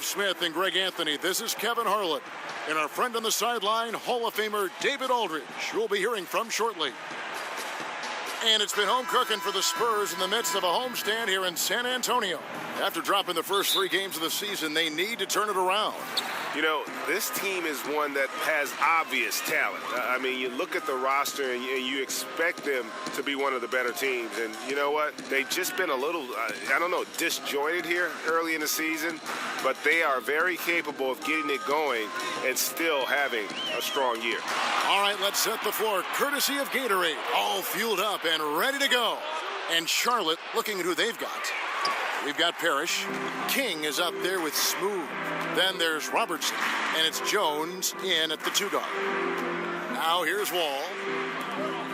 Smith and Greg Anthony. This is Kevin Harlan. And our friend on the sideline, Hall of Famer David Aldridge, we'll be hearing from shortly. And it's been home cooking for the Spurs in the midst of a homestand here in San Antonio. After dropping the first 3 games of the season, they need to turn it around. You know, this team is one that has obvious talent. I mean, you look at the roster and you expect them to be one of the better teams. And you know what? They've just been a little, I don't know, disjointed here early in the season. But they are very capable of getting it going and still having a strong year. All right, let's set the floor. Courtesy of Gatorade. All fueled up and ready to go. And Charlotte looking at who they've got. We've got Parrish. King is up there with Smooth. Then there's Robertson. And it's Jones in at the 2 guard. Now here's Wall.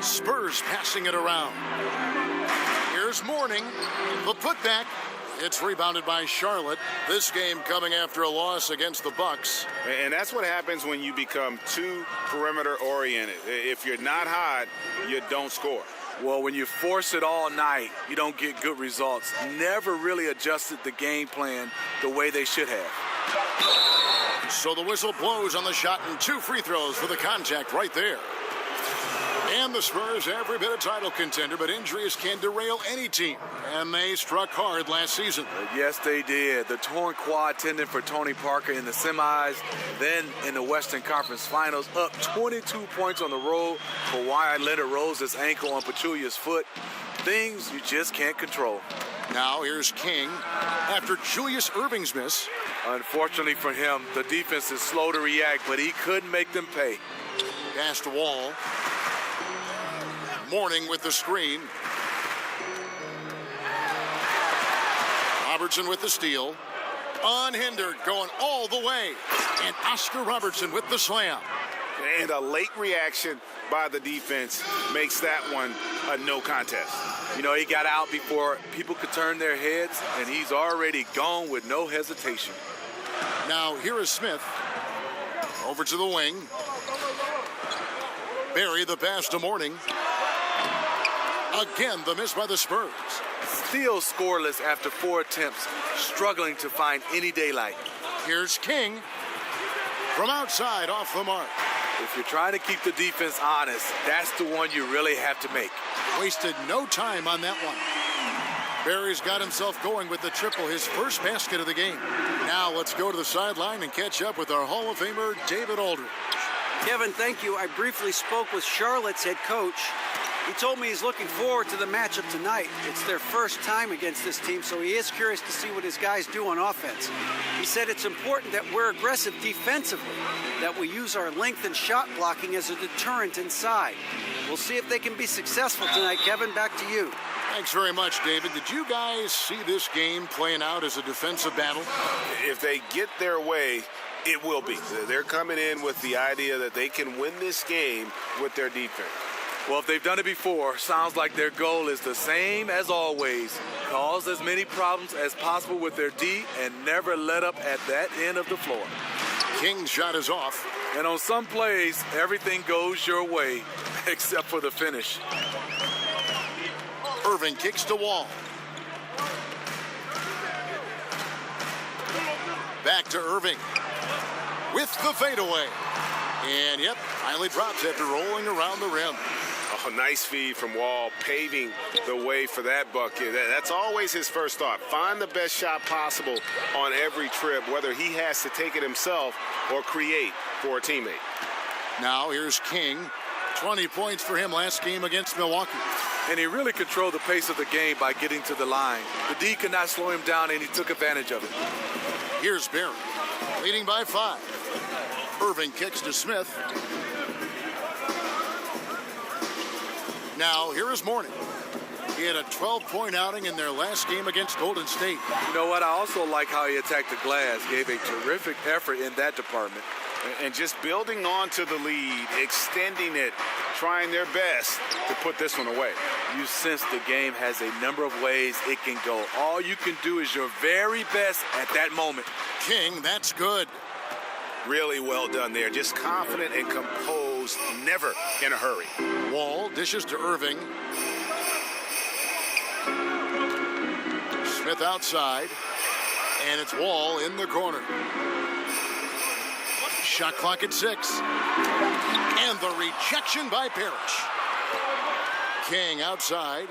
Spurs passing it around. Here's Mourning. The putback. It's rebounded by Charlotte. This game coming after a loss against the Bucks. And that's what happens when you become too perimeter oriented. If you're not hot, you don't score. Well, when you force it all night, you don't get good results. Never really adjusted the game plan the way they should have. So the whistle blows on the shot and 2 free throws for the contact right there. And the Spurs every bit a title contender, but injuries can derail any team. And they struck hard last season. Yes, they did. The torn quad tendon for Tony Parker in the semis, then in the Western Conference Finals, up 22 points on the road. Kawhi Leonard Rose's ankle on Pachulia's foot. Things you just can't control. Now here's King after Julius Erving's miss. Unfortunately for him, the defense is slow to react, but he couldn't make them pay. Pass to Wall. Mourning with the screen. Robertson with the steal. Unhindered, going all the way. And Oscar Robertson with the slam. And a late reaction by the defense makes that one a no contest. You know, he got out before people could turn their heads, and he's already gone with no hesitation. Now here is Smith. Over to the wing. Barry the pass to Mourning. Again, the miss by the Spurs. Still scoreless after 4 attempts, struggling to find any daylight. Here's King from outside off the mark. If you're trying to keep the defense honest, that's the one you really have to make. Wasted no time on that one. Barry's got himself going with the triple, his first basket of the game. Now let's go to the sideline and catch up with our Hall of Famer, David Aldridge. Kevin, thank you. I briefly spoke with Charlotte's head coach. He told me he's looking forward to the matchup tonight. It's their first time against this team, so he is curious to see what his guys do on offense. He said it's important that we're aggressive defensively, that we use our length and shot blocking as a deterrent inside. We'll see if they can be successful tonight. Kevin, back to you. Thanks very much, David. Did you guys see this game playing out as a defensive battle? If they get their way, it will be. They're coming in with the idea that they can win this game with their defense. Well, if they've done it before, sounds like their goal is the same as always. Cause as many problems as possible with their D and never let up at that end of the floor. King's shot is off. And on some plays, everything goes your way, except for the finish. Irving kicks to Wall. Back to Irving with the fadeaway. And yep, finally drops after rolling around the rim. Oh, nice feed from Wall, paving the way for that bucket. That's always his first thought. Find the best shot possible on every trip, whether he has to take it himself or create for a teammate. Now here's King. 20 points for him last game against Milwaukee. And he really controlled the pace of the game by getting to the line. The D could not slow him down, and he took advantage of it. Here's Barry, leading by 5. Irving kicks to Smith. Now, here is Mourning. He had a 12-point outing in their last game against Golden State. You know what? I also like how he attacked the glass, gave a terrific effort in that department. And just building on to the lead, extending it, trying their best to put this one away. You sense the game has a number of ways it can go. All you can do is your very best at that moment. King, that's good. Really well done there. Just confident and composed, never in a hurry. Wall dishes to Irving. Smith outside. And it's Wall in the corner. Shot clock at 6. And the rejection by Parrish. King outside.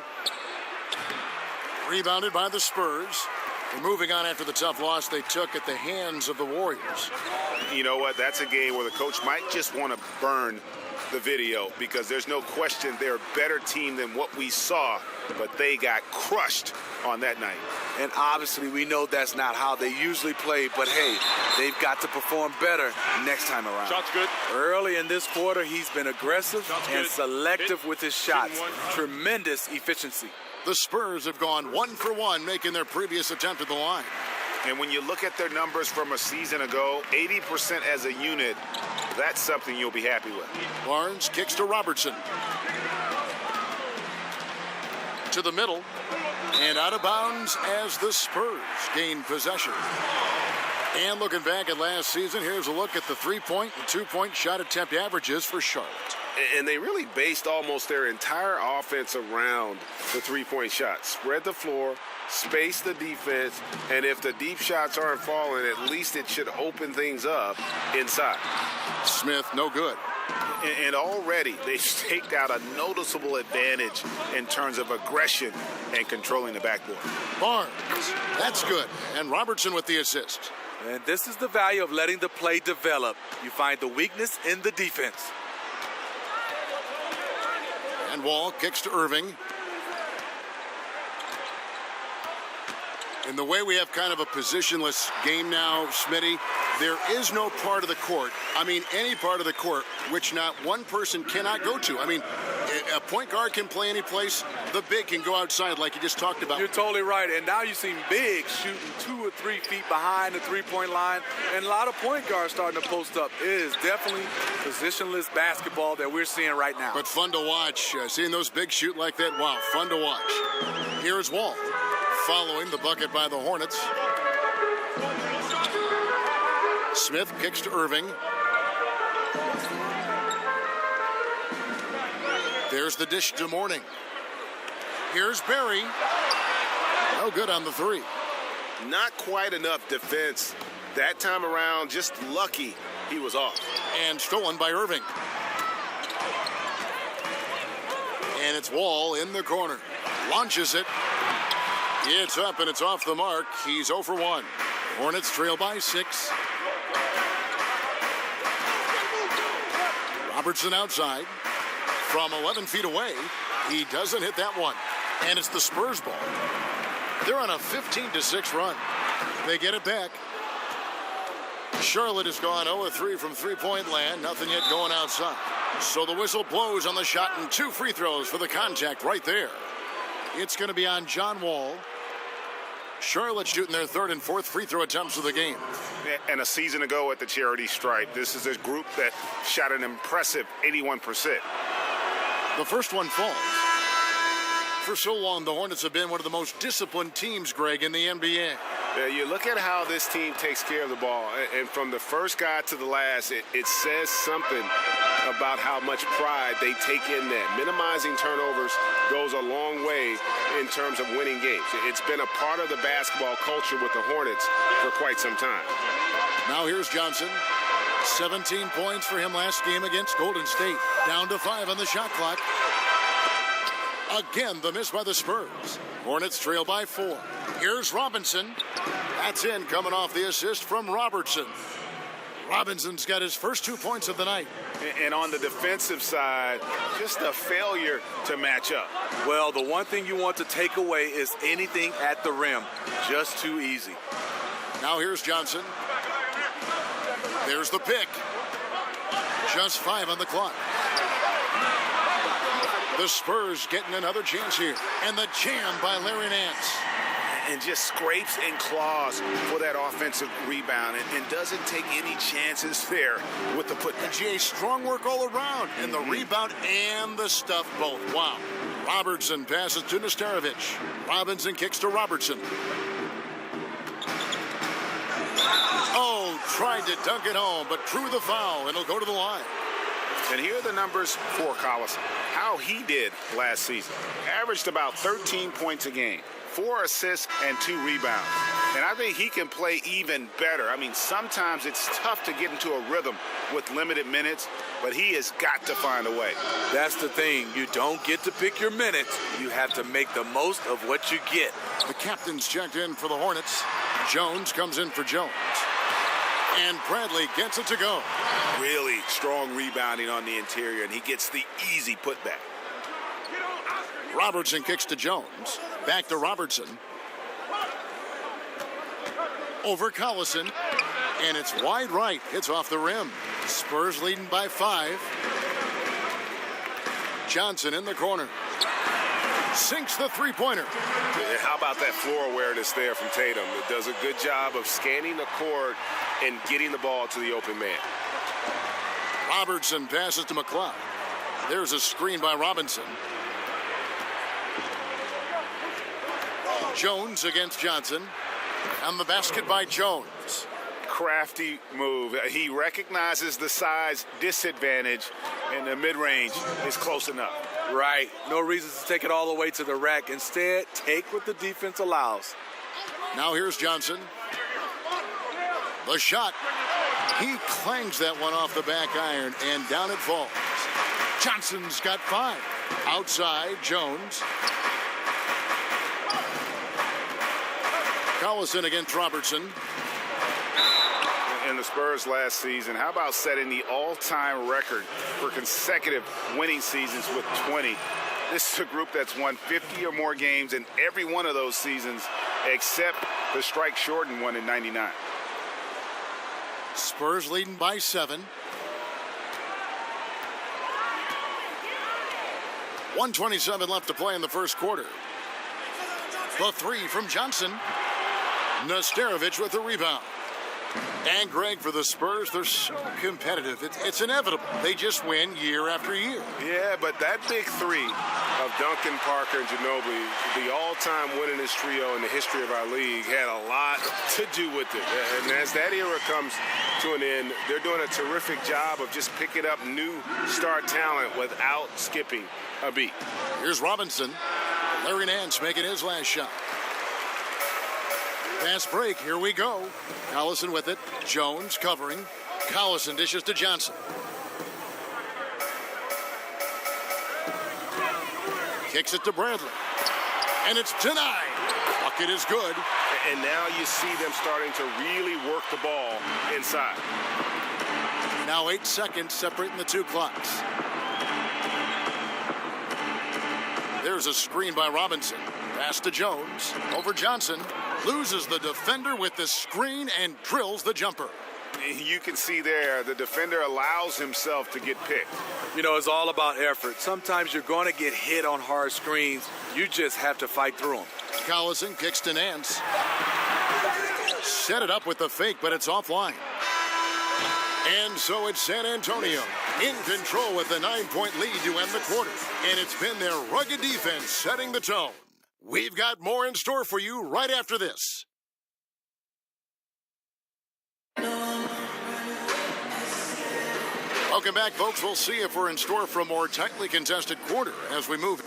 Rebounded by the Spurs. They're moving on after the tough loss they took at the hands of the Warriors. You know what? That's a game where the coach might just want to burn the video because there's no question they're a better team than what we saw, but they got crushed on that night. And obviously we know that's not how they usually play, but hey, they've got to perform better next time around. Shot's good. Early in this quarter, he's been aggressive and selective with his shots. Tremendous efficiency. The Spurs have gone 1 for 1, making their previous attempt at the line. And when you look at their numbers from a season ago, 80% as a unit, that's something you'll be happy with. Barnes kicks to Robertson. To the middle. And out of bounds as the Spurs gain possession. And looking back at last season, here's a look at the 3-point and 2-point shot attempt averages for Charlotte. And they really based almost their entire offense around the three-point shot. Spread the floor, space the defense, and if the deep shots aren't falling, at least it should open things up inside. Smith, no good. And already they've staked out a noticeable advantage in terms of aggression and controlling the backboard. Barnes, that's good. And Robertson with the assist. And this is the value of letting the play develop. You find the weakness in the defense. And Wall kicks to Irving. In the way we have kind of a positionless game now, Smitty, there is no part of the court, any part of the court, which not one person cannot go to. A point guard can play any place. The big can go outside like you just talked about. You're totally right. And now you've seen bigs shooting 2 or 3 feet behind the three-point line. And a lot of point guards starting to post up. It is definitely positionless basketball that we're seeing right now. But fun to watch. Seeing those bigs shoot like that, wow, fun to watch. Here's Wall. Following the bucket by the Hornets. Smith kicks to Irving. There's the dish to Mourning. Here's Barry. No good on the 3. Not quite enough defense. That time around, just lucky he was off. And stolen by Irving. And it's Wall in the corner. Launches it. It's up and it's off the mark. He's 0 for 1. Hornets trail by 6. Robertson outside. From 11 feet away, he doesn't hit that one. And it's the Spurs ball. They're on a 15-6 run. They get it back. Charlotte has gone 0-3 from three-point land. Nothing yet going outside. So the whistle blows on the shot and 2 free throws for the contact right there. It's going to be on John Wall. Charlotte shooting their 3rd and 4th free throw attempts of the game. And a season ago at the charity stripe, this is a group that shot an impressive 81%. The first one falls. For so long, the Hornets have been one of the most disciplined teams, Greg, in the NBA. You look at how this team takes care of the ball, and from the first guy to the last, it says something about how much pride they take in that. Minimizing turnovers goes a long way in terms of winning games. It's been a part of the basketball culture with the Hornets for quite some time. Now here's Johnson. 17 points for him last game against Golden State. Down to 5 on the shot clock. Again, the miss by the Spurs. Hornets trail by 4. Here's Robinson. That's in, coming off the assist from Robertson. Robinson's got his first 2 points of the night. And on the defensive side, just a failure to match up. Well, the one thing you want to take away is anything at the rim. Just too easy. Now here's Johnson. There's the pick. Just 5 on the clock. The Spurs getting another chance here. And the jam by Larry Nance. And just scrapes and claws for that offensive rebound and doesn't take any chances there with the putback. GA, strong work all around. And the rebound and the stuff both. Wow. Robertson passes to Nesterovic. Robinson kicks to Robertson. Oh, tried to dunk it home, but drew the foul, and it'll go to the line. And here are the numbers for Collison. How he did last season. Averaged about 13 points a game, 4 assists and 2 rebounds. And I think he can play even better. I mean, sometimes it's tough to get into a rhythm with limited minutes, but he has got to find a way. That's the thing. You don't get to pick your minutes. You have to make the most of what you get. The captain's checked in for the Hornets. Jones comes in for Jones. And Bradley gets it to go. Really strong rebounding on the interior, and he gets the easy putback. Robertson kicks to Jones. Back to Robertson. Over Collison. And it's wide right. It's off the rim. Spurs leading by 5. Johnson in the corner. Sinks the three-pointer. How about that floor awareness there from Tatum? It does a good job of scanning the court and getting the ball to the open man. Robertson passes to McCloud. There's a screen by Robinson. Jones against Johnson. And the basket by Jones. Crafty move. He recognizes the size disadvantage, and the mid-range is close enough. Right. No reason to take it all the way to the rack. Instead, take what the defense allows. Now here's Johnson. The shot. He clangs that one off the back iron, and down it falls. Johnson's got 5. Outside, Jones. Collison against Robertson. In the Spurs last season, how about setting the all-time record for consecutive winning seasons with 20? This is a group that's won 50 or more games in every one of those seasons, except the strike-shortened one in '99. Spurs leading by 7. 1:27 left to play in the first quarter. The 3 from Johnson. Nesterovic with the rebound. And Greg, for the Spurs, they're so competitive. It's inevitable. They just win year after year. Yeah, but that big 3 of Duncan, Parker, and Ginobili, the all-time winningest trio in the history of our league, had a lot to do with it. And as that era comes to an end, they're doing a terrific job of just picking up new star talent without skipping a beat. Here's Robinson. Larry Nance making his last shot. Fast break, here we go. Collison with it. Jones covering. Collison dishes to Johnson. Kicks it to Bradley. And it's denied. Bucket is good. And now you see them starting to really work the ball inside. Now 8 seconds separating the 2 clocks. There's a screen by Robinson. Pass to Jones. Over Johnson. Loses the defender with the screen and drills the jumper. You can see there the defender allows himself to get picked. You know, it's all about effort. Sometimes you're going to get hit on hard screens. You just have to fight through them. Collison kicks to Nance. Set it up with the fake, but it's offline. And so it's San Antonio in control with a 9-point lead to end the quarter. And it's been their rugged defense setting the tone. We've got more in store for you right after this. Welcome back, folks. We'll see if we're in store for a more tightly contested quarter as we move.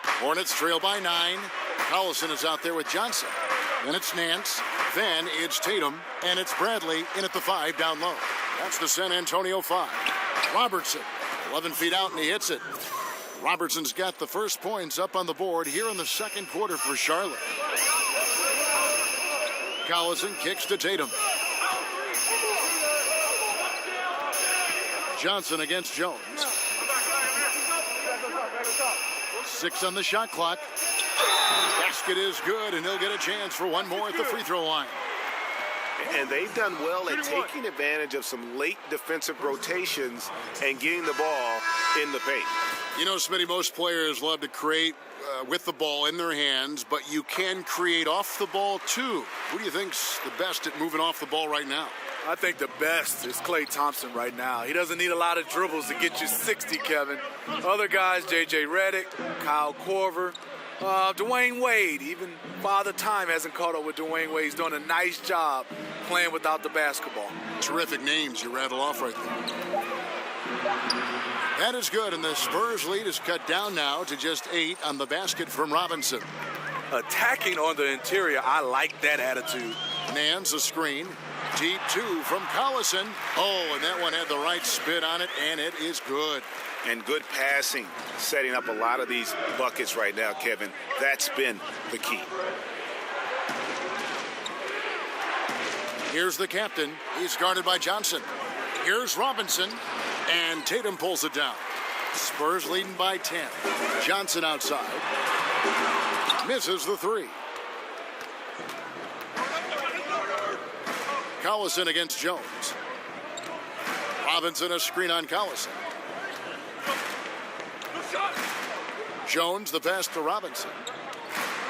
Hornets trail by 9. Collison is out there with Johnson. Then it's Nance. Then it's Tatum. And it's Bradley in at the 5 down low. That's the San Antonio 5. Robertson. 11 feet out, and he hits it. Robertson's got the first points up on the board here in the second quarter for Charlotte. Collison kicks to Tatum. Johnson against Jones. 6 on the shot clock. Basket is good, and he'll get a chance for one more at the free throw line. And they've done well at taking advantage of some late defensive rotations and getting the ball in the paint. You know, Smitty, most players love to create with the ball in their hands, but you can create off the ball too. Who do you think's the best at moving off the ball right now? I think the best is Klay Thompson right now. He doesn't need a lot of dribbles to get you 60, Kevin. Other guys, J.J. Redick, Kyle Korver, Dwayne Wade, even Father Time hasn't caught up with Dwayne Wade. He's doing a nice job playing without the basketball. Terrific names you rattle off right there. That is good, and the Spurs lead is cut down now to just 8 on the basket from Robinson. Attacking on the interior, I like that attitude. Nance a screen. Deep 2 from Collison. Oh, and that one had the right spin on it, and it is good. And good passing, setting up a lot of these buckets right now, Kevin. That's been the key. Here's the captain. He's guarded by Johnson. Here's Robinson, and Tatum pulls it down. Spurs leading by 10. Johnson outside. Misses the 3. Collison against Jones. Robinson a screen on Collison. Jones the pass to Robinson.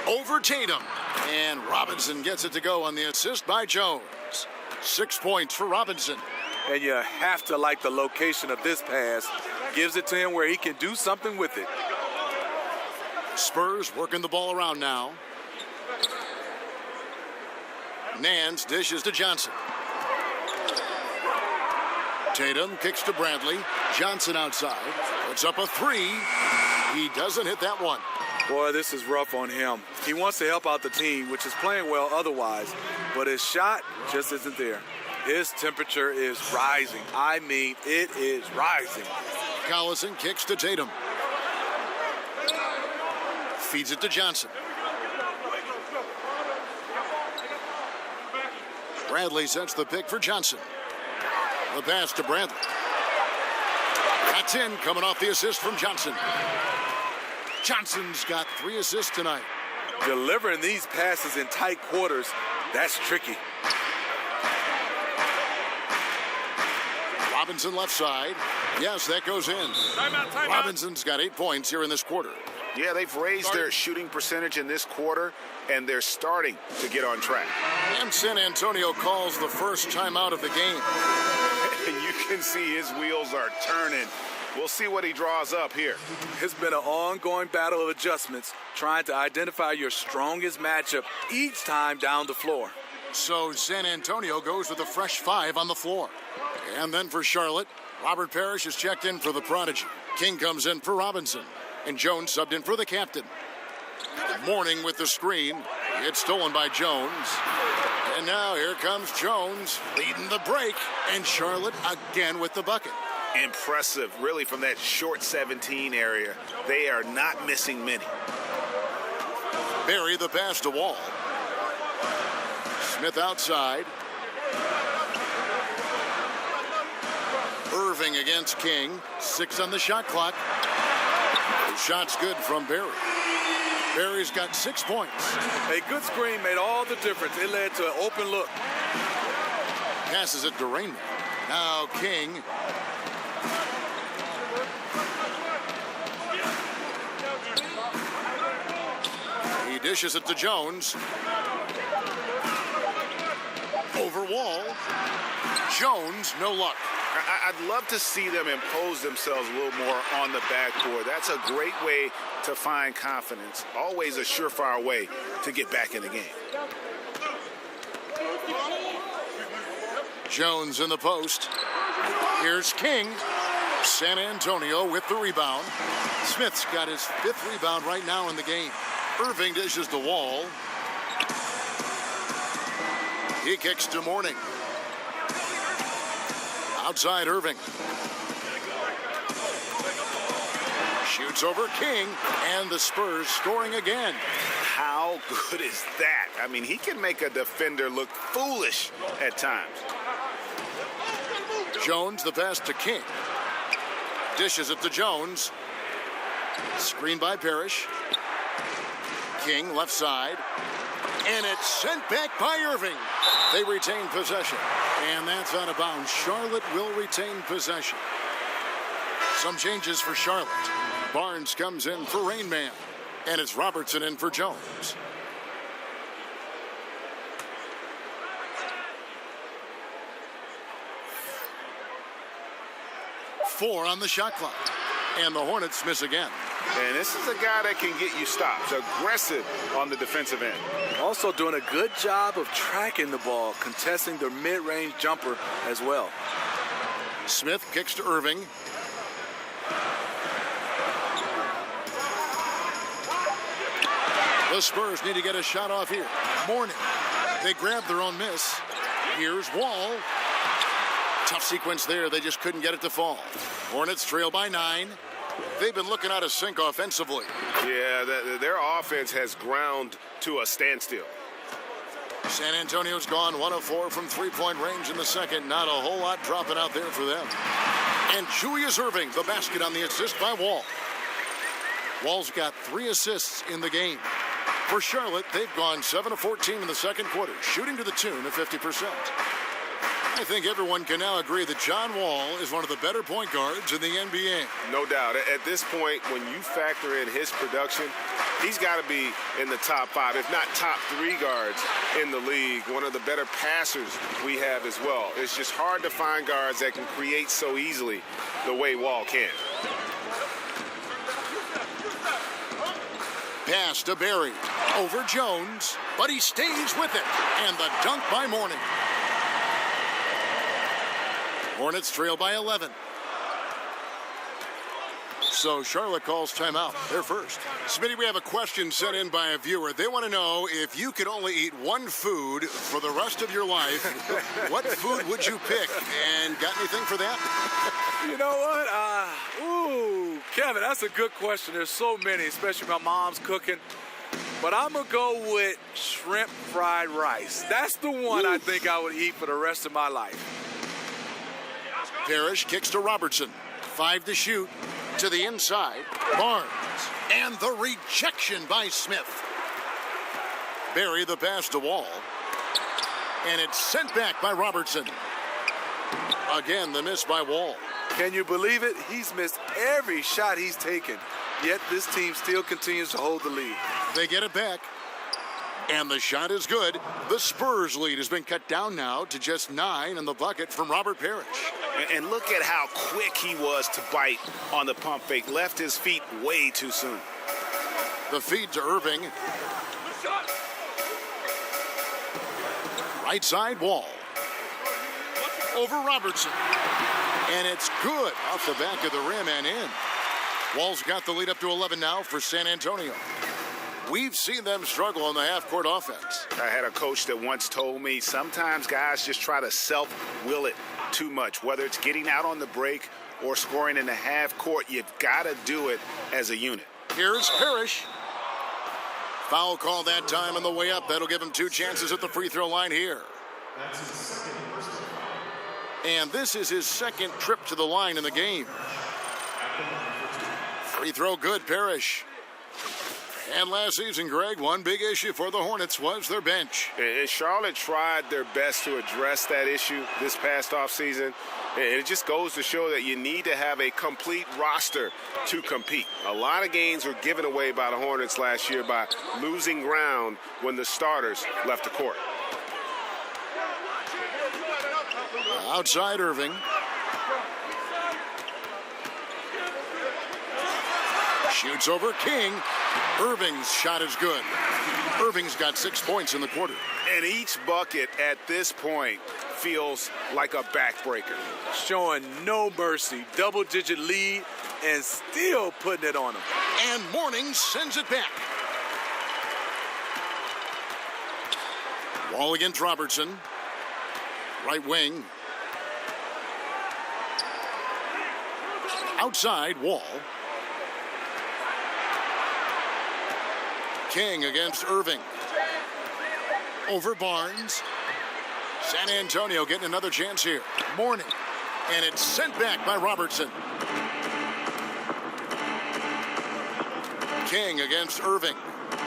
Over Tatum. And Robinson gets it to go on the assist by Jones. 6 points for Robinson. And you have to like the location of this pass. Gives it to him where he can do something with it. Spurs working the ball around now. Nance dishes to Johnson. Tatum kicks to Bradley. Johnson outside. Puts up a 3. He doesn't hit that one. Boy, this is rough on him. He wants to help out the team, which is playing well otherwise, but his shot just isn't there. His temperature is rising. I mean, it is rising. Collison kicks to Tatum. Feeds it to Johnson. Bradley sets the pick for Johnson. The pass to Bradley. That's in, coming off the assist from Johnson. Johnson's got 3 assists tonight. Delivering these passes in tight quarters, that's tricky. Robinson left side. Yes, that goes in. Timeout. Robinson's got 8 points here in this quarter. Yeah, they've raised their shooting percentage in this quarter, and they're starting to get on track. And San Antonio calls the first timeout of the game. And you can see his wheels are turning. We'll see what he draws up here. It's been an ongoing battle of adjustments, trying to identify your strongest matchup each time down the floor. So San Antonio goes with a fresh 5 on the floor. And then for Charlotte, Robert Parrish is checked in for the prodigy. King comes in for Robinson. And Jones subbed in for the captain. Mourning with the screen. It's stolen by Jones. And now here comes Jones leading the break. And Charlotte again with the bucket. Impressive, really, from that short 17 area. They are not missing many. Barry the pass to Wall. Smith outside. Irving against King. 6 on the shot clock. The shot's good from Barry. Barry's got 6 points. A good screen made all the difference. It led to an open look. Passes it to Rainman. Now King. He dishes it to Jones. Over Wall. Jones, no luck. I'd love to see them impose themselves a little more on the backboard. That's a great way to find confidence. Always a surefire way to get back in the game. Jones in the post. Here's King. San Antonio with the rebound. Smith's got his 5th rebound right now in the game. Irving dishes the Wall. He kicks to Mourning. Outside Irving. Shoots over King, and the Spurs scoring again. How good is that? I mean, he can make a defender look foolish at times. Jones the pass to King. Dishes it to Jones. Screen by Parrish. King left side. And it's sent back by Irving. They retain possession. And that's out of bounds. Charlotte will retain possession. Some changes for Charlotte. Barnes comes in for Rainman. And it's Robertson in for Jones. Four on the shot clock. And the Hornets miss again. And this is a guy that can get you stops. Aggressive on the defensive end. Also doing a good job of tracking the ball, contesting the mid-range jumper as well. Smith kicks to Irving. The Spurs need to get a shot off here. Morning. They grab their own miss. Here's Wall. Tough sequence there. They just couldn't get it to fall. Hornets trail by 9. They've been looking out of sync offensively. Yeah, their offense has ground to a standstill. San Antonio's gone 1 of 4 from three-point range in the second. Not a whole lot dropping out there for them. And Julius Erving, the basket on the assist by Wall. Wall's got 3 assists in the game. For Charlotte, they've gone 7 of 14 in the second quarter, shooting to the tune of 50%. I think everyone can now agree that John Wall is one of the better point guards in the NBA. No doubt. At this point, when you factor in his production, he's got to be in the top 5, if not top 3 guards in the league. One of the better passers we have as well. It's just hard to find guards that can create so easily the way Wall can. Pass to Barry. Over Jones, but he stays with it. And the dunk by Mourning. Hornets trail by 11. So Charlotte calls timeout. They're first. Smitty, we have a question sent in by a viewer. They want to know, if you could only eat one food for the rest of your life, what food would you pick? And got anything for that? You know what? Kevin, that's a good question. There's so many, especially my mom's cooking. But I'm going to go with shrimp fried rice. That's the one I think I would eat for the rest of my life. Parrish kicks to Robertson. 5 to shoot. To the inside. Barnes. And the rejection by Smith. Barry the pass to Wall. And it's sent back by Robertson. Again, the miss by Wall. Can you believe it? He's missed every shot he's taken. Yet this team still continues to hold the lead. They get it back. And the shot is good. The Spurs lead has been cut down now to just 9 in the bucket from Robert Parrish. And look at how quick he was to bite on the pump fake. Left his feet way too soon. The feed to Erving. Right side Wall. Over Robertson. And it's good off the back of the rim and in. Wall's got the lead up to 11 now for San Antonio. We've seen them struggle on the half-court offense. I had a coach that once told me sometimes guys just try to self-will it too much, whether it's getting out on the break or scoring in the half court. You've got to do it as a unit. Here's Parrish. Foul call that time on the way up. That'll give him 2 chances at the free throw line here. And this is his second trip to the line in the game. Free throw good, Parrish. And last season, Greg, one big issue for the Hornets was their bench. Charlotte tried their best to address that issue this past offseason. It just goes to show that you need to have a complete roster to compete. A lot of games were given away by the Hornets last year by losing ground when the starters left the court. Outside Erving. Shoots over King. Erving's shot is good. Erving's got 6 points in the quarter. And each bucket at this point feels like a backbreaker. Showing no mercy. Double-digit lead and still putting it on them. And Mourning sends it back. Wall against Robertson. Right wing. Outside Wall. King against Erving. Over Barnes. San Antonio getting another chance here. Mourning. And it's sent back by Robertson. King against Erving.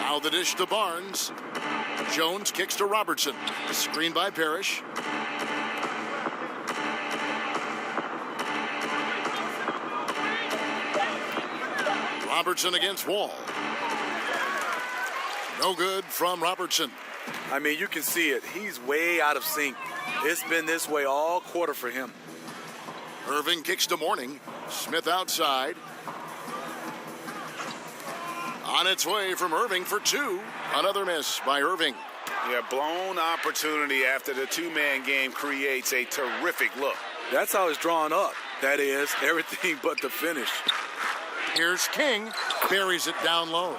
Now the dish to Barnes. Jones kicks to Robertson. Screen by Parrish. Robertson against Wall. No good from Robertson. I mean, you can see it. He's way out of sync. It's been this way all quarter for him. Erving kicks to Mourning. Smith outside. On its way from Erving for 2. Another miss by Erving. Yeah, blown opportunity after the 2-man game creates a terrific look. That's how it's drawn up. That is, everything but the finish. Here's King. Buries it down low.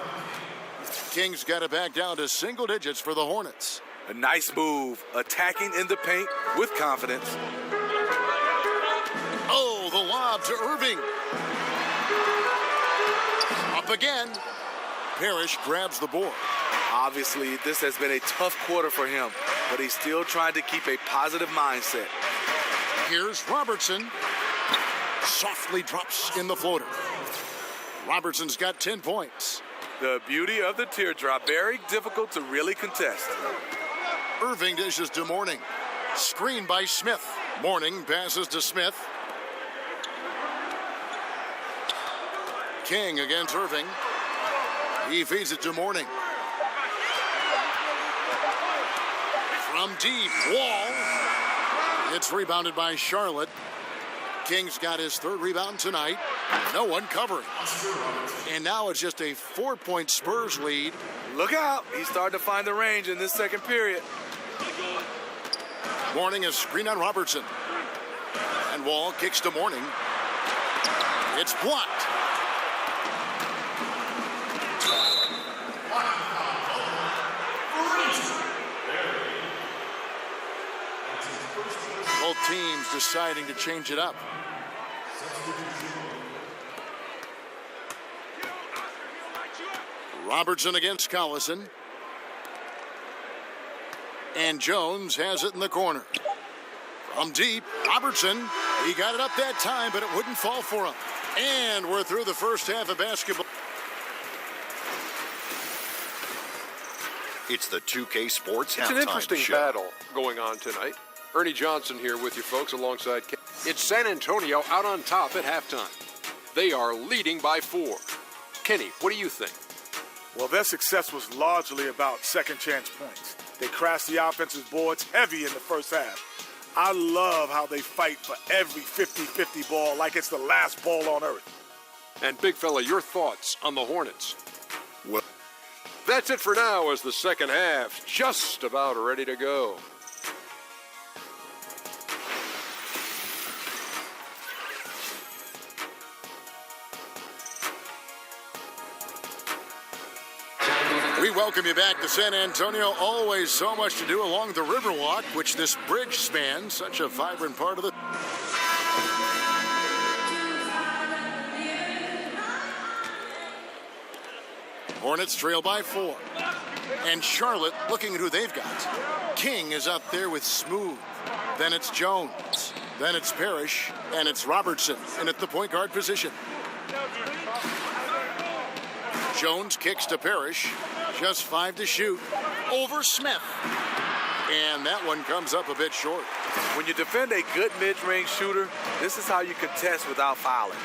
Kings got it back down to single digits for the Hornets. A nice move, attacking in the paint with confidence. Oh, the lob to Irving. Up again. Parrish grabs the board. Obviously, this has been a tough quarter for him, but he's still trying to keep a positive mindset. Here's Robertson. Softly drops in the floater. Robertson's got 10 points. The beauty of the teardrop, very difficult to really contest. Irving dishes to Mourning. Screen by Smith. Mourning passes to Smith. King against Irving. He feeds it to Mourning. From deep, Wall. It's rebounded by Charlotte. King's got his third rebound tonight. No one covering. And now it's just a 4-point Spurs lead. Look out. He's starting to find the range in this second period. Mourning is screen on Robertson. And Wall kicks to Mourning. It's blocked. Both teams deciding to change it up. Robertson against Collison. And Jones has it in the corner. From deep, Robertson. He got it up that time, but it wouldn't fall for him. And we're through the first half of basketball. It's the 2K Sports It's an Halftime interesting Show. battle going on tonight. Ernie Johnson here with you folks alongside Ken. It's San Antonio out on top at halftime. They are leading by 4. Kenny, what do you think? Well, their success was largely about second chance points. They crashed the offensive boards heavy in the first half. I love how they fight for every 50-50 ball like it's the last ball on earth. And big fella, your thoughts on the Hornets? Well, That's it for now as the second half just about ready to go. We welcome you back to San Antonio. Always so much to do along the Riverwalk, which this bridge spans. Such a vibrant part of the... Hornets trail by 4. And Charlotte looking at who they've got. King is up there with Smooth. Then it's Jones. Then it's Parrish. And it's Robertson. And at the point guard position. Jones kicks to Parrish. Just 5 to shoot. Over Smith. And that one comes up a bit short. When you defend a good mid-range shooter, this is how you contest without fouling.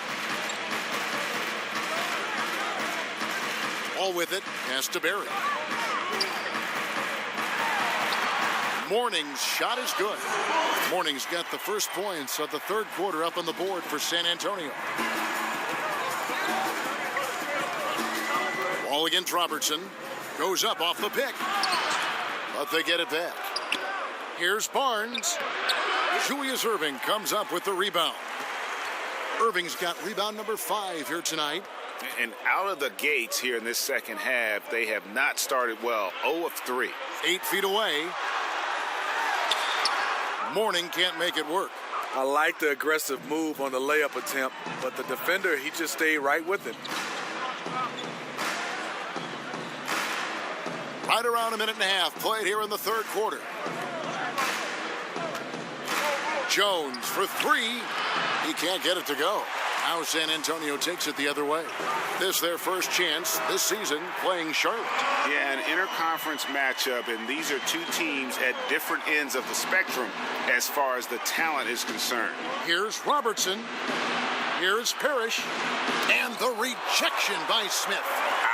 All with it. Pass to Barry. Mourning's shot is good. Mourning's got the first points of the third quarter up on the board for San Antonio. Ball against Robertson. Goes up off the pick. But they get it back. Here's Barnes. Julius Irving comes up with the rebound. Irving's got rebound number 5 here tonight. And out of the gates here in this second half, they have not started well. 0 of 3. 8 feet away. Mourning can't make it work. I like the aggressive move on the layup attempt, but the defender, he just stayed right with it. Right around a minute and a half played here in the third quarter. Jones for 3. He can't get it to go. Now San Antonio takes it the other way. This their first chance this season playing Charlotte. Yeah, an interconference matchup, and these are two teams at different ends of the spectrum as far as the talent is concerned. Here's Robertson. Here's Parrish. And the rejection by Smith.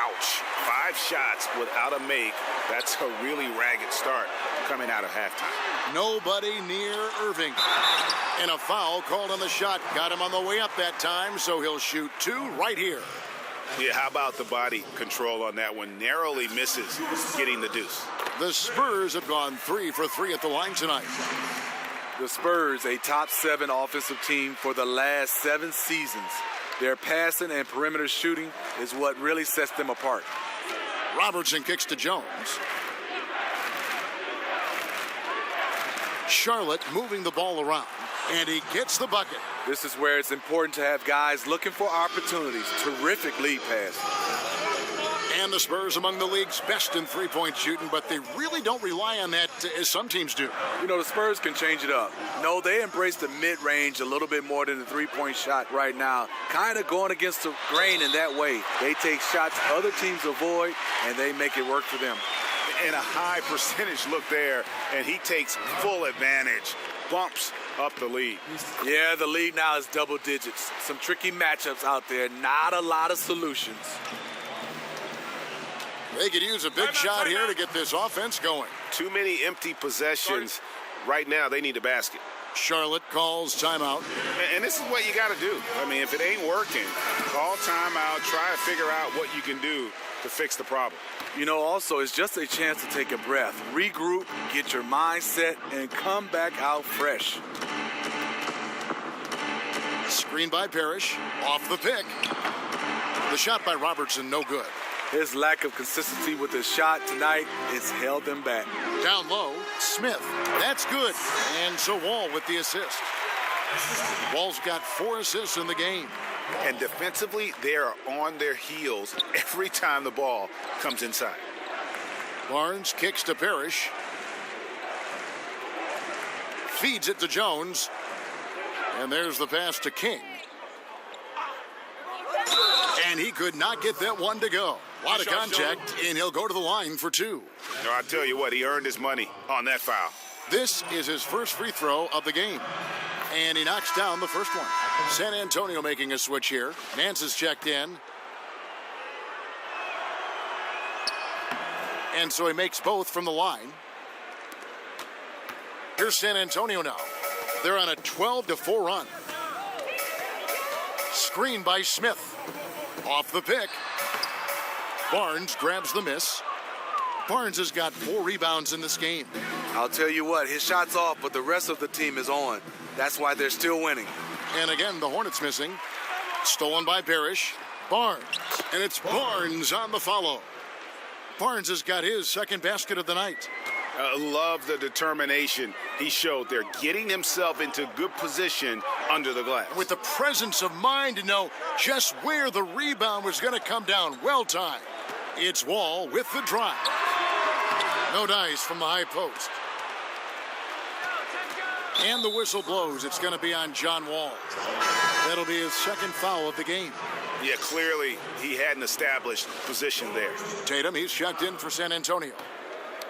Ouch. 5 shots without a make. That's a really ragged start coming out of halftime. Nobody near Irving. And a foul called on the shot. Got him on the way up that time, so he'll shoot 2 right here. Yeah, how about the body control on that one? Narrowly misses getting the deuce. The Spurs have gone 3 for 3 at the line tonight. The Spurs, a top 7 offensive team for the last 7 seasons. Their passing and perimeter shooting is what really sets them apart. Robertson kicks to Jones. Charlotte moving the ball around, and he gets the bucket. This is where it's important to have guys looking for opportunities. Terrific lead pass. And the Spurs among the league's best in three-point shooting, but they really don't rely on that as some teams do. You know, the Spurs can change it up. No, they embrace the mid-range a little bit more than the three-point shot right now. Kind of going against the grain in that way. They take shots other teams avoid, and they make it work for them. And a high percentage look there, and he takes full advantage. Bumps up the lead. Yeah, the lead now is double digits. Some tricky matchups out there. Not a lot of solutions. They could use a big shot here to get this offense going. Too many empty possessions. Right now, they need a basket. Charlotte calls timeout. And this is what you got to do. I mean, if it ain't working, call timeout, try to figure out what you can do to fix the problem. You know, also, it's just a chance to take a breath, regroup, get your mindset, and come back out fresh. Screen by Parrish, off the pick. The shot by Robertson, no good. His lack of consistency with his shot tonight has held them back. Down low, Smith. That's good. And so Wall with the assist. Wall's got 4 assists in the game. And defensively, they are on their heels every time the ball comes inside. Barnes kicks to Parrish. Feeds it to Jones. And there's the pass to King. And he could not get that one to go. A lot of contact, and he'll go to the line for 2. No, I tell you what, he earned his money on that foul. This is his first free throw of the game. And he knocks down the first one. San Antonio making a switch here. Nance is checked in. And so he makes both from the line. Here's San Antonio now. They're on a 12-4 run. Screen by Smith. Off the pick. Barnes grabs the miss. Barnes has got 4 rebounds in this game. I'll tell you what, his shot's off, but the rest of the team is on. That's why they're still winning. And again, the Hornets missing. Stolen by Parrish. Barnes. And it's Barnes on the follow. Barnes has got his second basket of the night. Love the determination he showed there, getting himself into good position under the glass. With the presence of mind to know just where the rebound was going to come down. Well timed. It's Wall with the drive. No dice from the high post. And the whistle blows. It's going to be on John Wall. That'll be his second foul of the game. Yeah, clearly he hadn't established position there. Tatum, he's checked in for San Antonio.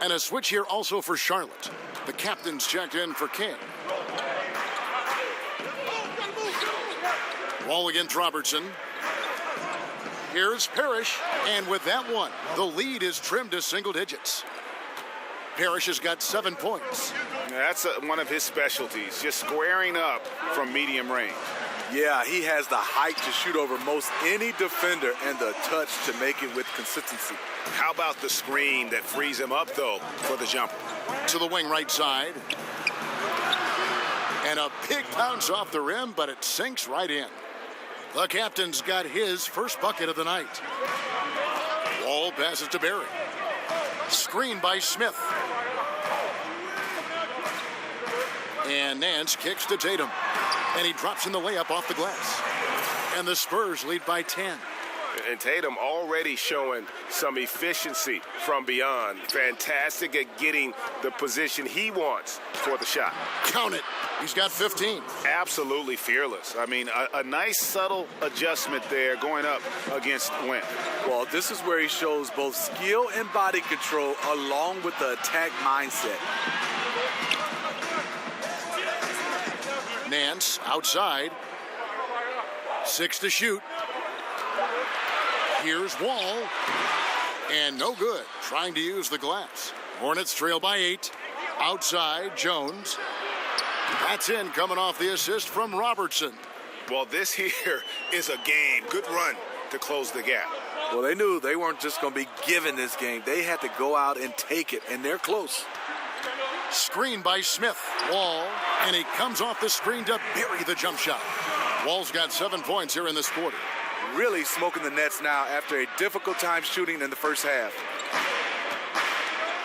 And a switch here also for Charlotte. The captain's checked in for King. Wall against Robertson. Here's Parrish. And with that one, the lead is trimmed to single digits. Parrish has got 7 points. That's one of his specialties, just squaring up from medium range. Yeah, he has the height to shoot over most any defender and the touch to make it with consistency. How about the screen that frees him up, though, for the jumper? To the wing right side. And a big bounce off the rim, but it sinks right in. The captain's got his first bucket of the night. Wall passes to Barry. Screen by Smith. And Nance kicks to Tatum. And he drops in the layup off the glass. And the Spurs lead by 10. And Tatum already showing some efficiency from beyond. Fantastic at getting the position he wants for the shot. Count it. He's got 15. Absolutely fearless. I mean, a nice subtle adjustment there going up against Wentz. Well, this is where he shows both skill and body control along with the attack mindset. Nance outside. 6 to shoot. Here's Wall. And no good. Trying to use the glass. Hornets trail by 8. Outside, Jones. That's in, coming off the assist from Robertson. Well, this here is a game. Good run to close the gap. Well, they knew they weren't just going to be given this game. They had to go out and take it, and they're close. Screen by Smith. Wall. And he comes off the screen to bury the jump shot. Wall's got 7 points here in this quarter. really smoking the Nets now after a difficult time shooting in the first half.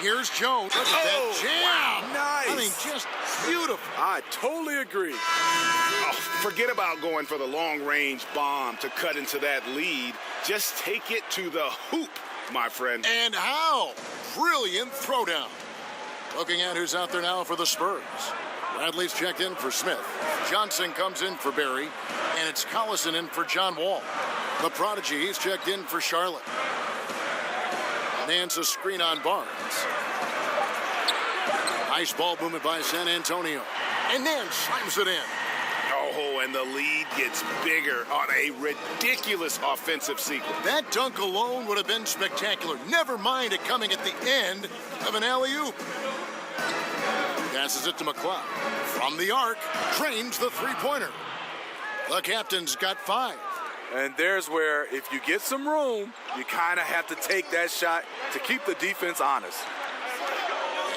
Here's Jones. Look at that jam. Wow, nice. I mean, just beautiful. I totally agree. Oh, forget about going for the long-range bomb to cut into that lead. Just take it to the hoop, my friend. And how? Brilliant throwdown. Looking at who's out there now for the Spurs. Bradley's checked in for Smith. Johnson comes in for Barry. And it's Collison in for John Wall. The prodigy, he's checked in for Charlotte. Nance a screen on Barnes. Nice ball movement by San Antonio. And Nance slams it in. Oh, and the lead gets bigger on a ridiculous offensive sequence. That dunk alone would have been spectacular. Never mind it coming at the end of an alley-oop. Passes it to McCloud. From the arc, trains the three-pointer. The captain's got 5. And there's where, if you get some room, you kind of have to take that shot to keep the defense honest.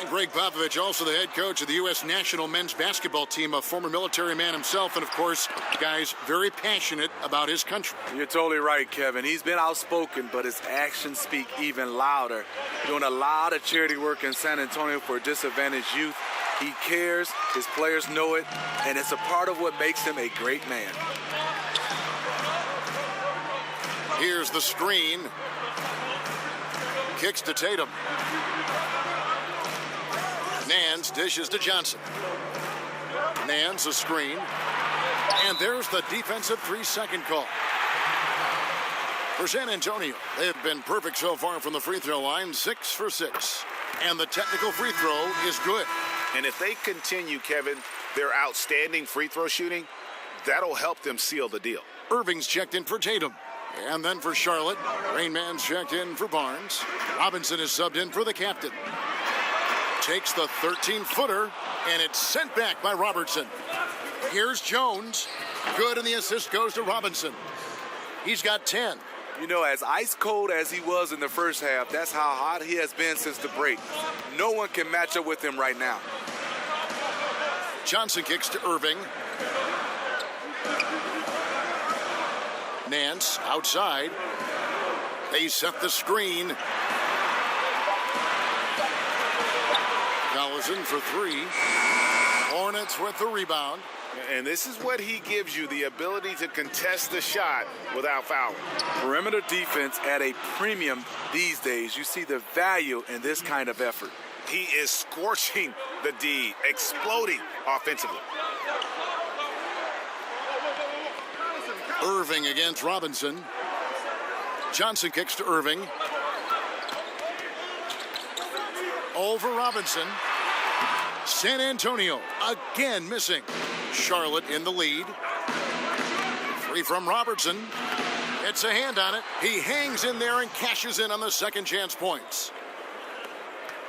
And Greg Popovich, also the head coach of the U.S. national men's basketball team, a former military man himself, and of course, guys, very passionate about his country. You're totally right, Kevin. He's been outspoken, but his actions speak even louder. Doing a lot of charity work in San Antonio for disadvantaged youth. He cares, his players know it, and it's a part of what makes him a great man. Here's the screen. Kicks to Tatum. Nance dishes to Johnson. Nance a screen. And there's the defensive 3-second call. For San Antonio, they've been perfect so far from the free throw line, 6 for 6. And the technical free throw is good. And if they continue, Kevin, their outstanding free throw shooting, that'll help them seal the deal. Irving's checked in for Tatum. And then for Charlotte, Rain Man's checked in for Barnes. Robinson is subbed in for the captain. Takes the 13-footer, and it's sent back by Robertson. Here's Jones. Good, and the assist goes to Robinson. He's got 10. You know, as ice cold as he was in the first half, that's how hot he has been since the break. No one can match up with him right now. Johnson kicks to Irving. Nance outside. They set the screen. Collison for 3. Hornets with the rebound. And this is what he gives you, the ability to contest the shot without fouling. Perimeter defense at a premium these days. You see the value in this kind of effort. He is scorching the D, exploding offensively. Irving against Robinson. Johnson kicks to Irving. Over Robinson. San Antonio again missing. Charlotte in the lead. Free from Robertson. It's a hand on it. He hangs in there and cashes in on the second chance points.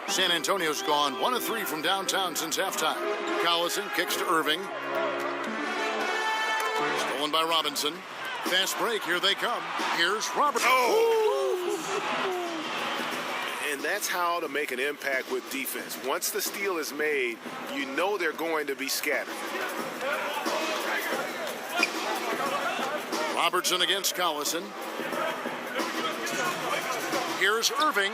San Antonio's gone 1 of 3 from downtown since halftime. Collison kicks to Irving. Stolen by Robinson. Fast break, here they come. Here's Robertson. And that's how to make an impact with defense. Once the steal is made, you know they're going to be scattered. Robertson against Collison. Here's Irving,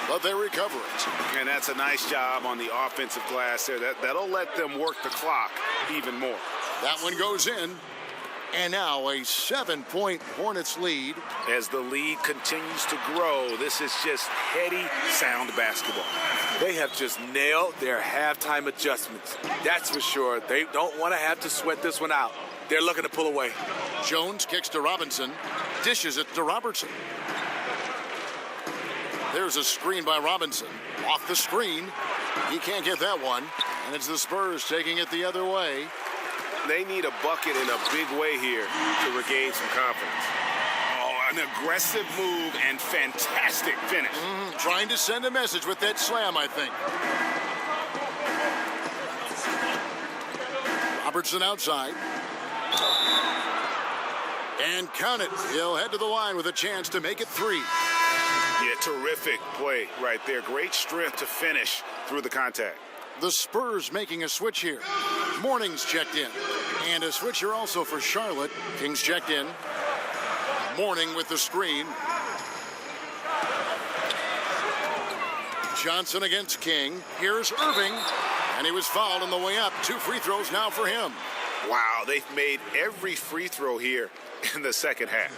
but they recover it. And that's a nice job on the offensive glass there. That'll let them work the clock even more. That one goes in. And now a 7-point Hornets lead. As the lead continues to grow, this is just heady, sound basketball. They have just nailed their halftime adjustments. That's for sure. They don't want to have to sweat this one out. They're looking to pull away. Jones kicks to Robinson, dishes it to Robertson. There's a screen by Robinson. Off the screen. He can't get that one. And it's the Spurs taking it the other way. They need a bucket in a big way here to regain some confidence. Oh, an aggressive move and fantastic finish. Trying to send a message with that slam, I think. Robertson outside. And count it. He'll head to the line with a chance to make it 3. Yeah, terrific play right there. Great strength to finish through the contact. The Spurs making a switch here. Morning's checked in. And a switch here also for Charlotte. King's checked in. Mourning with the screen. Johnson against King. Here's Irving. And he was fouled on the way up. 2 free throws now for him. Wow, they've made every free throw here in the second half.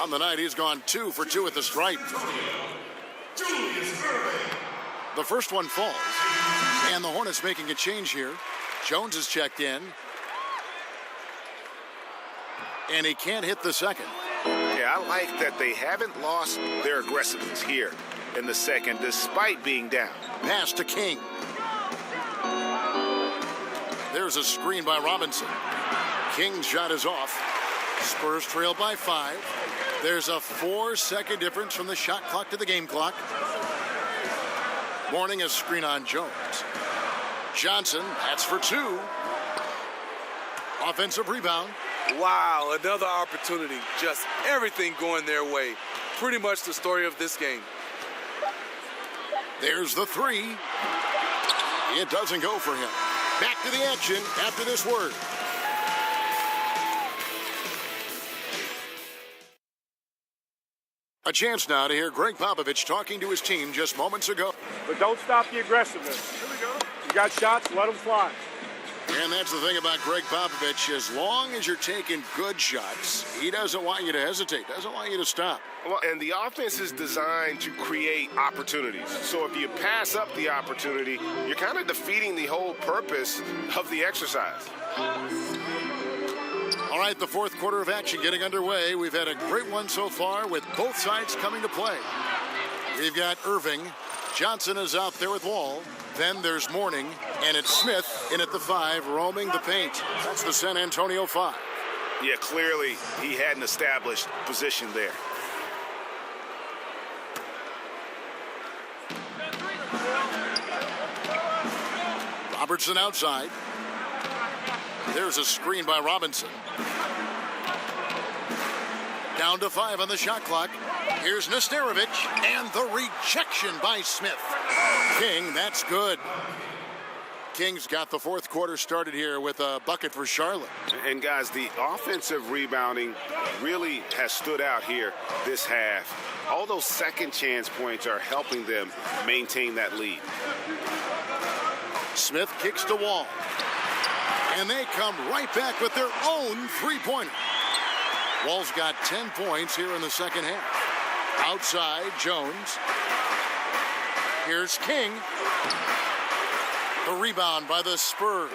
On the night, he's gone 2 for 2 at the stripe. The first one falls. And the Hornets making a change here. Jones is checked in. And he can't hit the second. Yeah, I like that they haven't lost their aggressiveness here in the second, despite being down. Pass to King. There's a screen by Robinson. King's shot is off. Spurs trail by 5. There's a 4-second difference from the shot clock to the game clock. Mourning a screen on Jones. Johnson, that's for 2. Offensive rebound. Wow, another opportunity. Just everything going their way. Pretty much the story of this game. There's the 3. It doesn't go for him. Back to the action after this word. A chance now to hear Greg Popovich talking to his team just moments ago. But don't stop the aggressiveness. Here we go. You got shots, let them fly. And that's the thing about Greg Popovich. As long as you're taking good shots, he doesn't want you to hesitate, doesn't want you to stop. Well, and the offense is designed to create opportunities. So if you pass up the opportunity, you're kind of defeating the whole purpose of the exercise. All right, the fourth quarter of action getting underway. We've had a great one so far with both sides coming to play. We've got Irving. Johnson is out there with Wall. Then there's Mourning, and it's Smith in at the 5, roaming the paint. That's the San Antonio 5. Yeah, clearly he had an established position there. Robertson outside. There's a screen by Robinson. Down to 5 on the shot clock. Here's Nesterovic, and the rejection by Smith. King, that's good. King's got the fourth quarter started here with a bucket for Charlotte. And guys, the offensive rebounding really has stood out here this half. All those second chance points are helping them maintain that lead. Smith kicks to Wall. And they come right back with their own three-pointer. Wall's got 10 points here in the second half. Outside, Jones. Here's King. The rebound by the Spurs.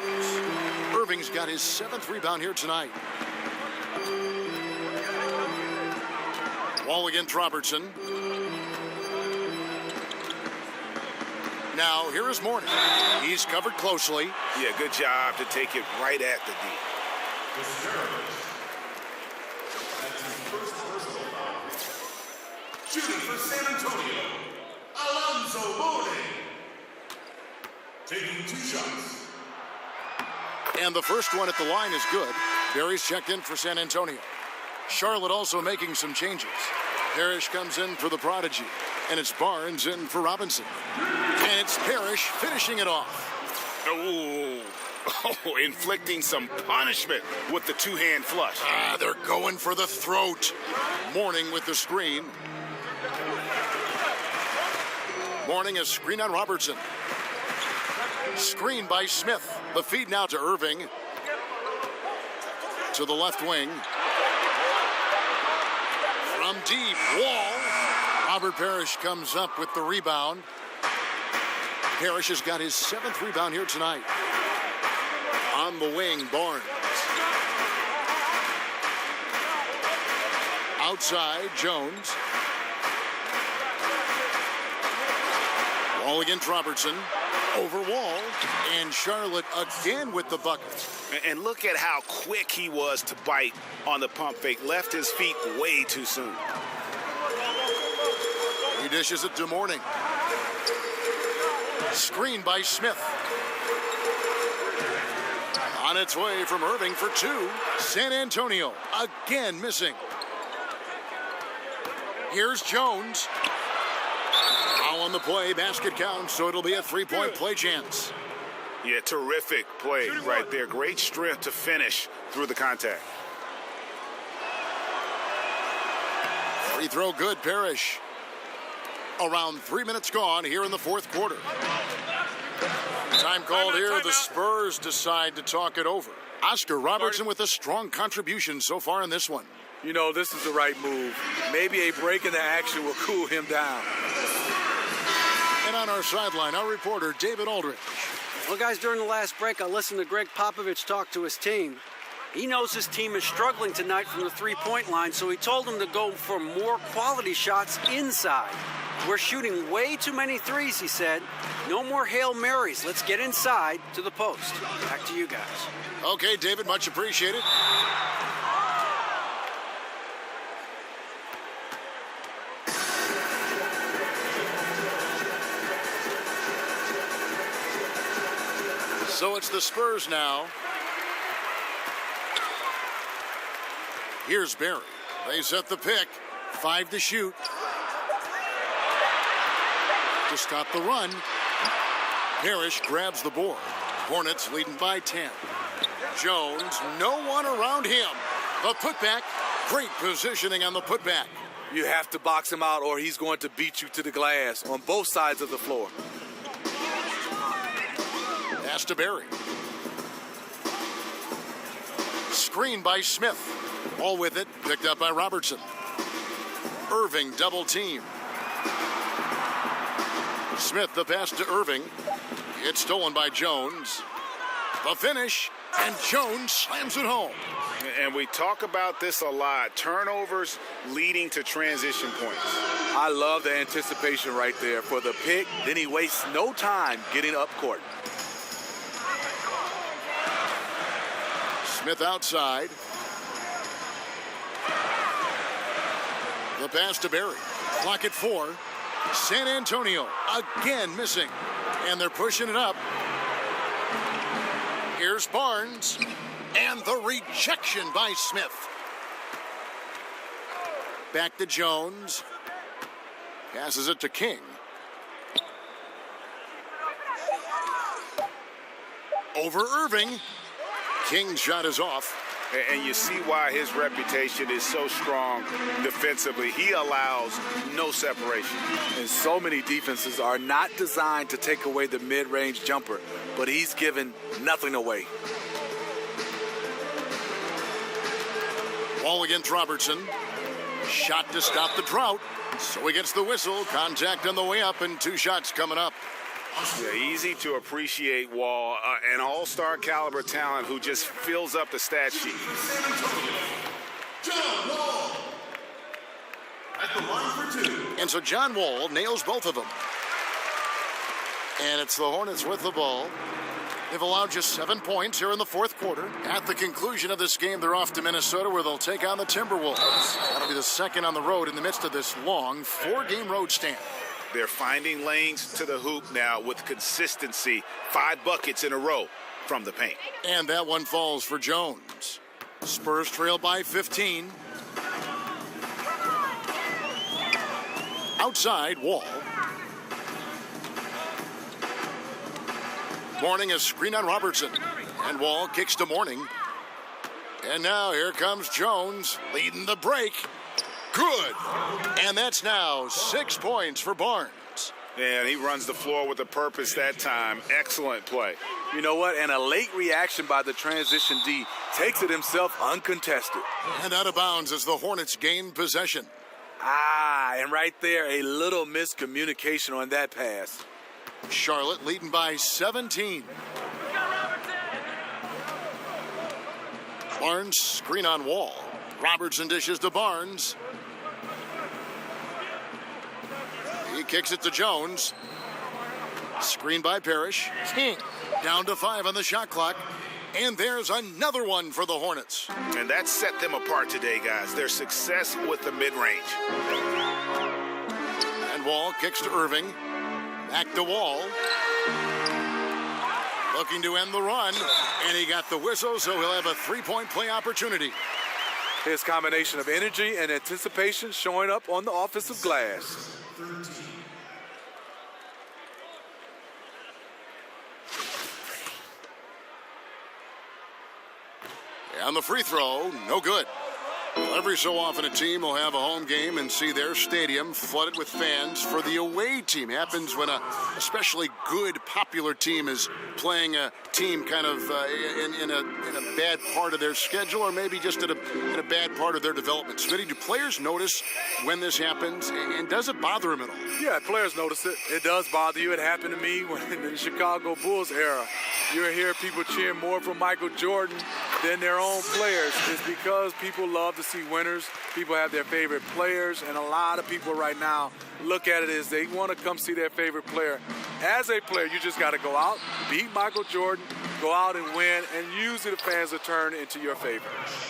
Irving's got his 7th rebound here tonight. Wall against Robertson. Now, here is Mourning. He's covered closely. Yeah, good job to take it right at the D. Shooting for San Antonio, Alonzo Mourning. Taking 2 shots. And the first one at the line is good. Barry's checked in for San Antonio. Charlotte also making some changes. Parrish comes in for the prodigy. And it's Barnes in for Robinson. And it's Parrish finishing it off. Oh, inflicting some punishment with the 2-hand flush. They're going for the throat. Mourning with the screen. Mourning a screen on Robertson. Screen by Smith. The feed now to Irving. To the left wing. From deep, Wall. Robert Parrish comes up with the rebound. Parrish has got his 7th rebound here tonight. On the wing, Barnes. Outside, Jones. Wall against Robertson. Over Wall. And Charlotte again with the bucket. And look at how quick he was to bite on the pump fake. Left his feet way too soon. He dishes it to Mourning. Screen by Smith. On its way from Irving for 2. San Antonio again missing. Here's Jones. Foul on the play. Basket counts, so it'll be a 3-point play chance. Yeah, terrific play right there. Great strength to finish through the contact. Free throw good, Parrish. Around 3 minutes gone here in the fourth quarter. Time called here. The Spurs decide to talk it over. Oscar Robertson with a strong contribution so far in this one. You know, this is the right move. Maybe a break in the action will cool him down. And on our sideline, our reporter, David Aldrich. Well, guys, during the last break, I listened to Greg Popovich talk to his team. He knows his team is struggling tonight from the three-point line, so he told them to go for more quality shots inside. We're shooting way too many threes, he said. No more Hail Marys. Let's get inside to the post. Back to you guys. Okay, David, much appreciated. So it's the Spurs now. Here's Barry. They set the pick. 5 to shoot. To stop the run. Parrish grabs the board. Hornets leading by 10. Jones, no one around him. The putback. Great positioning on the putback. You have to box him out or he's going to beat you to the glass on both sides of the floor. Pass to Barry. Screen by Smith. All with it, picked up by Robertson. Irving double team. Smith the pass to Irving. It's stolen by Jones. The finish, and Jones slams it home. And we talk about this a lot. Turnovers leading to transition points. I love the anticipation right there for the pick. Then he wastes no time getting up court. Smith outside. The pass to Barry. Clock at 4. San Antonio again missing. And they're pushing it up. Here's Barnes. And the rejection by Smith. Back to Jones. Passes it to King. Over Irving. King's shot is off. And you see why his reputation is so strong defensively. He allows no separation. And so many defenses are not designed to take away the mid-range jumper, but he's given nothing away. Ball against Robertson. Shot to stop the drought. So he gets the whistle. Contact on the way up and 2 shots coming up. Yeah, easy to appreciate Wall, an all-star caliber talent who just fills up the stat sheet. John Wall at the line for 2. And so John Wall nails both of them. And it's the Hornets with the ball. They've allowed just 7 points here in the fourth quarter. At the conclusion of this game, they're off to Minnesota where they'll take on the Timberwolves. That'll be the second on the road in the midst of this long 4-game road stand. They're finding lanes to the hoop now with consistency. 5 buckets in a row from the paint. And that one falls for Jones. Spurs trail by 15. Outside, Wall. Morning a screen on Robertson. And Wall kicks to Morning. And now here comes Jones leading the break. Good. And that's now 6 points for Barnes. And he runs the floor with a purpose that time. Excellent play. You know what? And a late reaction by the transition D takes it himself uncontested. And out of bounds as the Hornets gain possession. And right there, a little miscommunication on that pass. Charlotte leading by 17. Barnes screen on Wall. Robertson dishes to Barnes. He kicks it to Jones. Screen by Parrish. King down to 5 on the shot clock. And there's another one for the Hornets. And that set them apart today, guys. Their success with the mid-range. And Wall kicks to Irving. Back to Wall. Looking to end the run. And he got the whistle, so he'll have a 3-point play opportunity. His combination of energy and anticipation showing up on the offensive glass. And the free throw, no good. Every so often, a team will have a home game and see their stadium flooded with fans for the away team. Happens when a especially good, popular team is playing a team kind of in a bad part of their schedule, or maybe just in a bad part of their development. Smitty, do players notice when this happens, and does it bother them at all? Yeah, players notice it. It does bother you. It happened to me when in the Chicago Bulls era. You hear people cheering more for Michael Jordan than their own players. It's because people love to see winners. People have their favorite players, and a lot of people right now look at it as they want to come see their favorite player. As a player, you just got to go out, beat Michael Jordan, go out and win, and usually the fans will turn into your favor.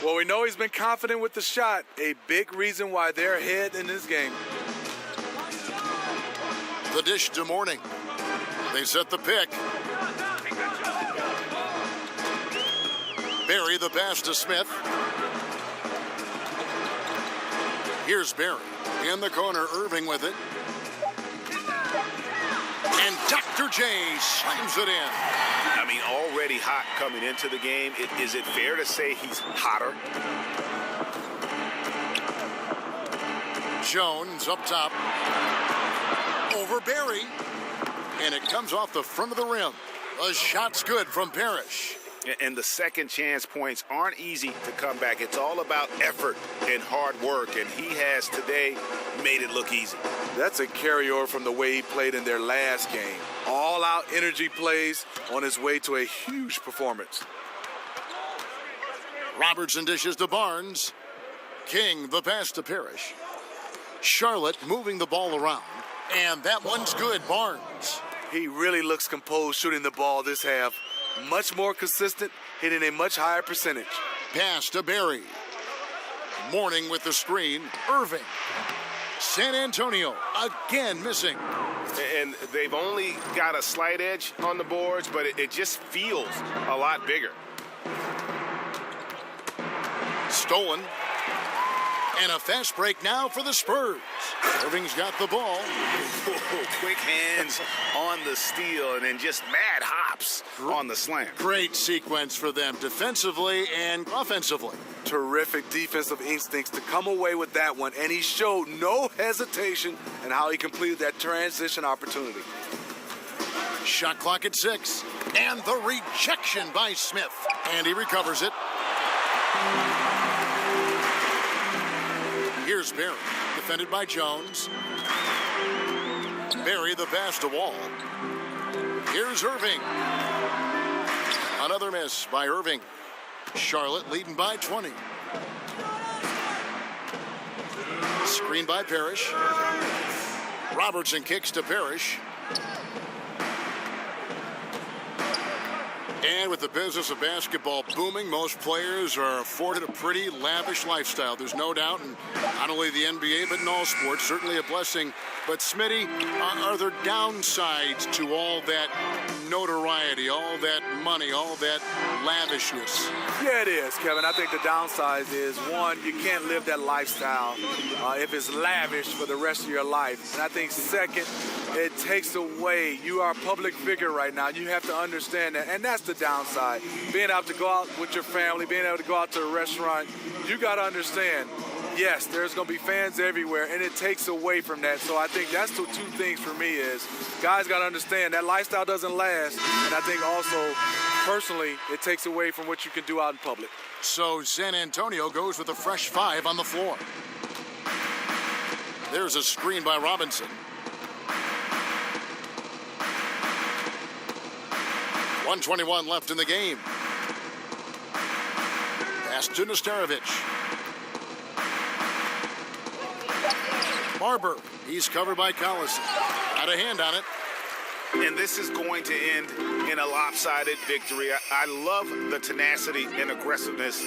Well, we know he's been confident with the shot, a big reason why they're ahead in this game. The dish to Morning. They set the pick. Barry the pass to Smith. Here's Barry. In the corner, Irving with it. And Dr. J slams it in. I mean, already hot coming into the game. Is it fair to say he's hotter? Jones up top. Over Barry. And it comes off the front of the rim. A shot's good from Parrish. And the second chance points aren't easy to come back. It's all about effort and hard work, and he has today made it look easy. That's a carryover from the way he played in their last game. All-out energy plays on his way to a huge performance. Robertson dishes to Barnes. King the pass to Parrish. Charlotte moving the ball around. And that one's good, Barnes. He really looks composed shooting the ball this half. Much more consistent, hitting a much higher percentage. Pass to Barry. Morning with the screen. Irving. San Antonio again missing. And they've only got a slight edge on the boards, but it just feels a lot bigger. Stolen. And a fast break now for the Spurs. Irving's got the ball. Quick hands on the steal and then just mad hops on the slam. Great sequence for them defensively and offensively. Terrific defensive instincts to come away with that one, and he showed no hesitation in how he completed that transition opportunity. Shot clock at 6. And the rejection by Smith. And he recovers it. Here's Barry, defended by Jones. Barry the pass to Wall. Here's Irving. Another miss by Irving. Charlotte leading by 20. Screen by Parrish. Robertson kicks to Parrish. And with the business of basketball booming, most players are afforded a pretty lavish lifestyle. There's no doubt, in not only the NBA, but in all sports, certainly a blessing. But Smitty, are there downsides to all that notoriety, all that money, all that lavishness? Yeah, it is, Kevin. I think the downside is, one, you can't live that lifestyle if it's lavish for the rest of your life. And I think, second, it takes away. You are a public figure right now. You have to understand that. And that's the downside. Being able to go out with your family, being able to go out to a restaurant, you got to understand, yes, there's going to be fans everywhere, and it takes away from that. So I think that's the two things for me is guys got to understand that lifestyle doesn't last. And I think also, personally, it takes away from what you can do out in public. So San Antonio goes with a fresh 5 on the floor. There's a screen by Robinson. 1:21 left in the game. Pass to Nesterovic. Barber, he's covered by Collison. Got a hand on it. And this is going to end in a lopsided victory. I love the tenacity and aggressiveness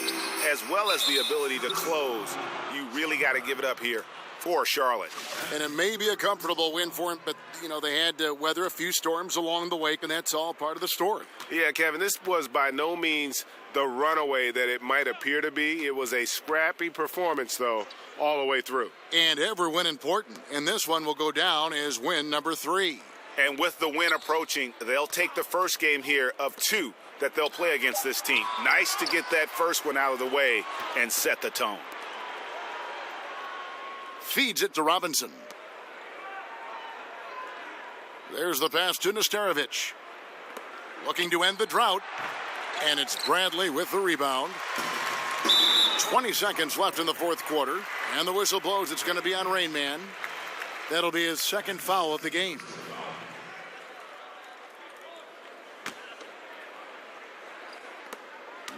as well as the ability to close. You really got to give it up here for Charlotte. And it may be a comfortable win for him, but, you know, they had to weather a few storms along the way, and that's all part of the story. Yeah, Kevin, this was by no means the runaway that it might appear to be. It was a scrappy performance, though, all the way through. And every win important. And this one will go down as win number 3. And with the win approaching, they'll take the first game here of 2 that they'll play against this team. Nice to get that first one out of the way and set the tone. Feeds it to Robinson. There's the pass to Nesterovic. Looking to end the drought. And it's Bradley with the rebound. 20 seconds left in the fourth quarter. And the whistle blows. It's going to be on Rain Man. That'll be his second foul of the game.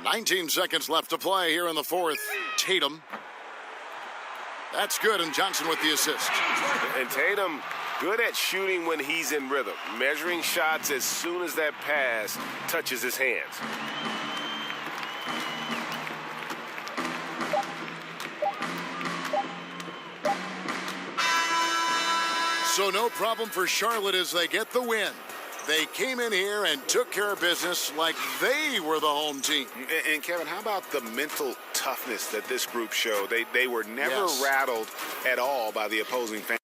"19 seconds left to play here in the fourth. Tatum. That's good, and Johnson with the assist. And Tatum, good at shooting when he's in rhythm, measuring shots as soon as that pass touches his hands. So no problem for Charlotte as they get the win. They came in here and took care of business like they were the home team. And Kevin, how about the mental toughness that this group showed? They were never rattled at all by the opposing fans.